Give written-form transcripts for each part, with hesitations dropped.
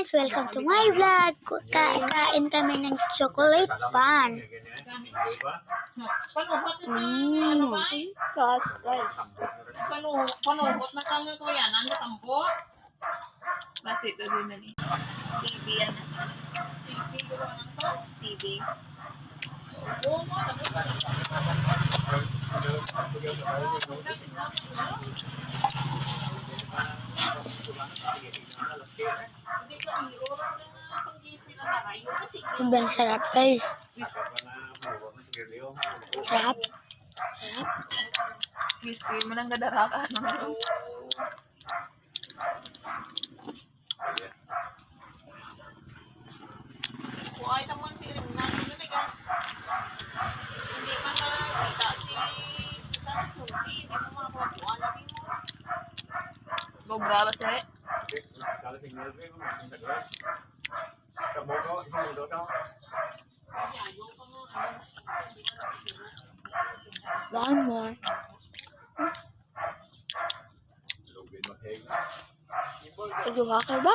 guys! Welcome to my vlog! Kain kami ng chocolate pan. God, guys. Panuhot na kang ko yan. Ano tampo? Basi ito din man eh. TV yan. TV ko lang to. TV. Oo mo. Sobrang sarap guys. Sarap. Sarap. Whiskey mo nang gadaraka. Kuhay tamang tirim na. Hindi man makita si Sulti. Hindi mo makapabuan. Gobra ba siya? One more. Nagawa ka ba?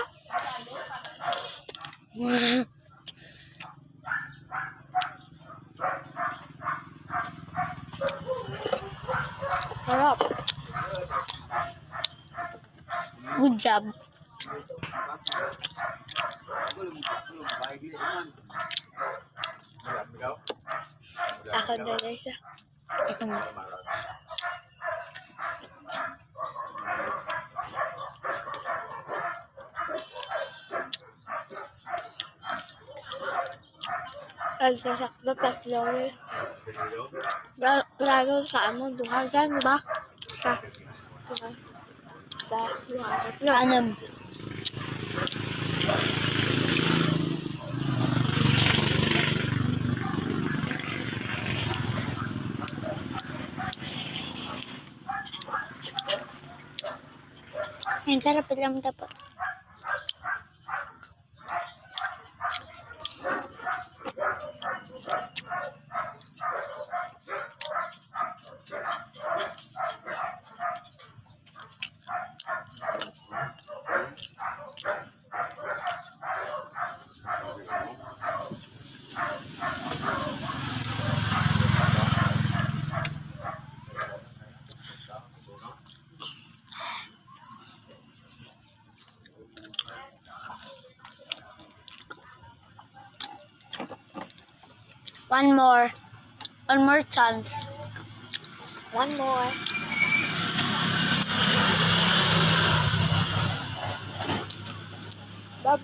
Sarap. Good job. Akan na guys. Ito mo. Ay, sasakto tatlo. Plano sa mo, duha dyan, diba? Sa duha. Tatlo, anam. Ang karapit lang dapat. One more chance. One more.